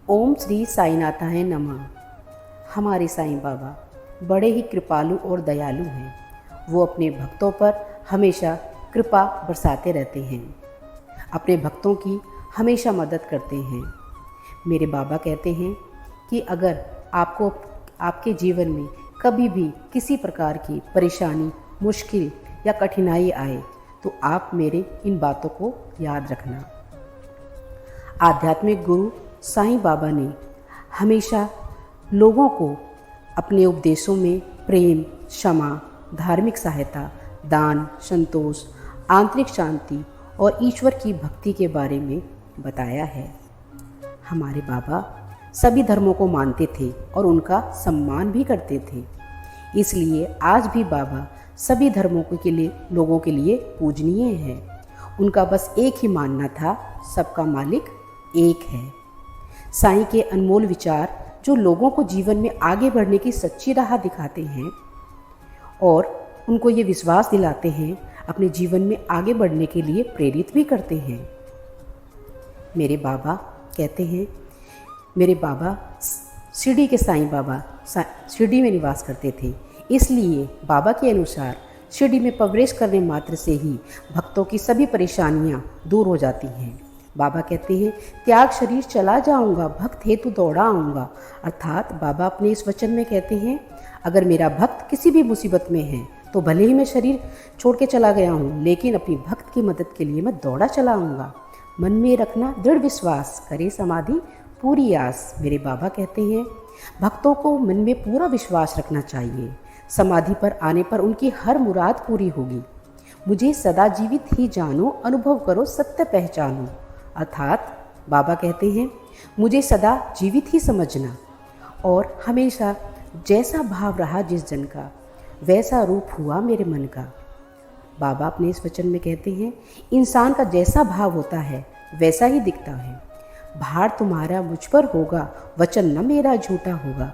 ओम श्री साईनाथाय नमः। हमारे साईं बाबा बड़े ही कृपालु और दयालु हैं। वो अपने भक्तों पर हमेशा कृपा बरसाते रहते हैं, अपने भक्तों की हमेशा मदद करते हैं। मेरे बाबा कहते हैं कि अगर आपको आपके जीवन में कभी भी किसी प्रकार की परेशानी, मुश्किल या कठिनाई आए तो आप मेरे इन बातों को याद रखना। आध्यात्मिक गुरु साईं बाबा ने हमेशा लोगों को अपने उपदेशों में प्रेम, क्षमा, धार्मिक सहायता, दान, संतोष, आंतरिक शांति और ईश्वर की भक्ति के बारे में बताया है। हमारे बाबा सभी धर्मों को मानते थे और उनका सम्मान भी करते थे। इसलिए आज भी बाबा सभी धर्मों के लिए लोगों के लिए पूजनीय है। उनका बस एक ही मानना था, सबका मालिक एक है। साईं के अनमोल विचार जो लोगों को जीवन में आगे बढ़ने की सच्ची राह दिखाते हैं और उनको ये विश्वास दिलाते हैं, अपने जीवन में आगे बढ़ने के लिए प्रेरित भी करते हैं। मेरे बाबा कहते हैं, मेरे बाबा शिरडी के साईं बाबा शिरडी में निवास करते थे। इसलिए बाबा के अनुसार शिरडी में प्रवेश करने मात्र से ही भक्तों की सभी परेशानियां दूर हो जाती हैं। बाबा कहते हैं, त्याग शरीर चला जाऊंगा, भक्त हेतु दौड़ा आऊँगा। अर्थात बाबा अपने इस वचन में कहते हैं, अगर मेरा भक्त किसी भी मुसीबत में है तो भले ही मैं शरीर छोड़ के चला गया हूँ, लेकिन अपनी भक्त की मदद के लिए मैं दौड़ा चला आऊँगा। मन में रखना दृढ़ विश्वास, करे समाधि पूरी आस। मेरे बाबा कहते हैं, भक्तों को मन में पूरा विश्वास रखना चाहिए। समाधि पर आने पर उनकी हर मुराद पूरी होगी। मुझे सदा जीवित ही जानो, अनुभव करो सत्य पहचानो। अर्थात बाबा कहते हैं, मुझे सदा जीवित ही समझना और हमेशा जैसा भाव रहा जिस जन का, वैसा रूप हुआ मेरे मन का। बाबा अपने इस वचन में कहते हैं, इंसान का जैसा भाव होता है वैसा ही दिखता है। भार तुम्हारा मुझ पर होगा, वचन न मेरा झूठा होगा।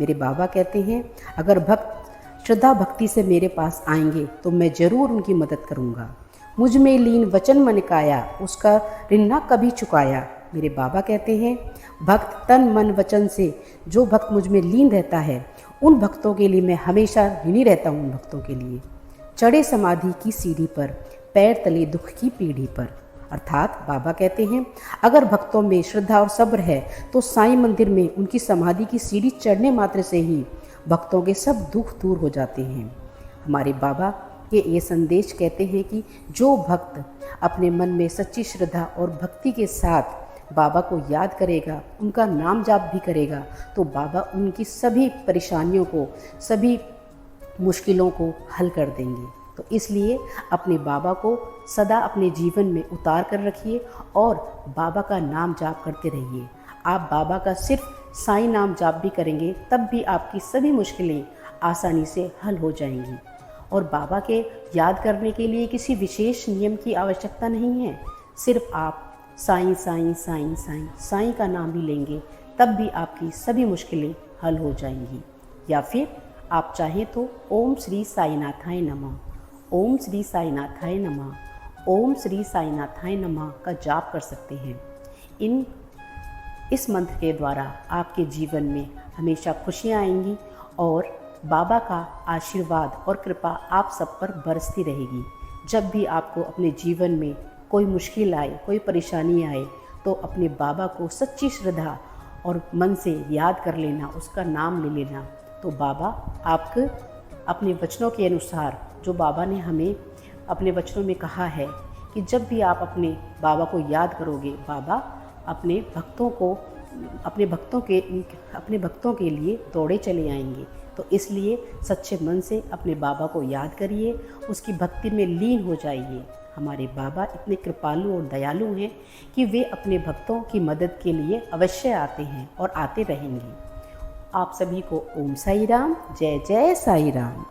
मेरे बाबा कहते हैं, अगर भक्त श्रद्धा भक्ति से मेरे पास आएंगे तो मैं जरूर उनकी मदद करूंगा। मुझ में लीन वचन मन काया, उसका ऋण न कभी चुकाया। मेरे बाबा कहते हैं, भक्त तन मन वचन से जो भक्त मुझ में लीन रहता है, उन भक्तों के लिए मैं हमेशा ऋणी रहता हूँ। उन भक्तों के लिए चढ़े समाधि की सीढ़ी पर, पैर तले दुख की पीढ़ी पर। अर्थात बाबा कहते हैं, अगर भक्तों में श्रद्धा और सब्र है तो साईं मंदिर में उनकी समाधि की सीढ़ी चढ़ने मात्र से ही भक्तों के सब दुख दूर हो जाते हैं। हमारे बाबा के ये संदेश कहते हैं कि जो भक्त अपने मन में सच्ची श्रद्धा और भक्ति के साथ बाबा को याद करेगा, उनका नाम जाप भी करेगा, तो बाबा उनकी सभी परेशानियों को, सभी मुश्किलों को हल कर देंगे। तो इसलिए अपने बाबा को सदा अपने जीवन में उतार कर रखिए और बाबा का नाम जाप करते रहिए। आप बाबा का सिर्फ साईं नाम जाप भी करेंगे तब भी आपकी सभी मुश्किलें आसानी से हल हो जाएंगी। और बाबा के याद करने के लिए किसी विशेष नियम की आवश्यकता नहीं है। सिर्फ आप साईं साईं साईं साईं साईं का नाम भी लेंगे तब भी आपकी सभी मुश्किलें हल हो जाएंगी। या फिर आप चाहें तो ओम श्री साईनाथाय नमः, ओम श्री साईनाथाय नमः, ओम श्री साईनाथाय नमः का जाप कर सकते हैं। इस मंत्र के द्वारा आपके जीवन में हमेशा खुशियाँ आएंगी और बाबा का आशीर्वाद और कृपा आप सब पर बरसती रहेगी। जब भी आपको अपने जीवन में कोई मुश्किल आए, कोई परेशानी आए, तो अपने बाबा को सच्ची श्रद्धा और मन से याद कर लेना, उसका नाम ले लेना। तो बाबा आपके अपने वचनों के अनुसार, जो बाबा ने हमें अपने वचनों में कहा है कि जब भी आप अपने बाबा को याद करोगे, बाबा अपने भक्तों के लिए दौड़े चले आएंगे। तो इसलिए सच्चे मन से अपने बाबा को याद करिए, उसकी भक्ति में लीन हो जाइए। हमारे बाबा इतने कृपालु और दयालु हैं कि वे अपने भक्तों की मदद के लिए अवश्य आते हैं और आते रहेंगे। आप सभी को ओम साई राम, जय जय साई राम।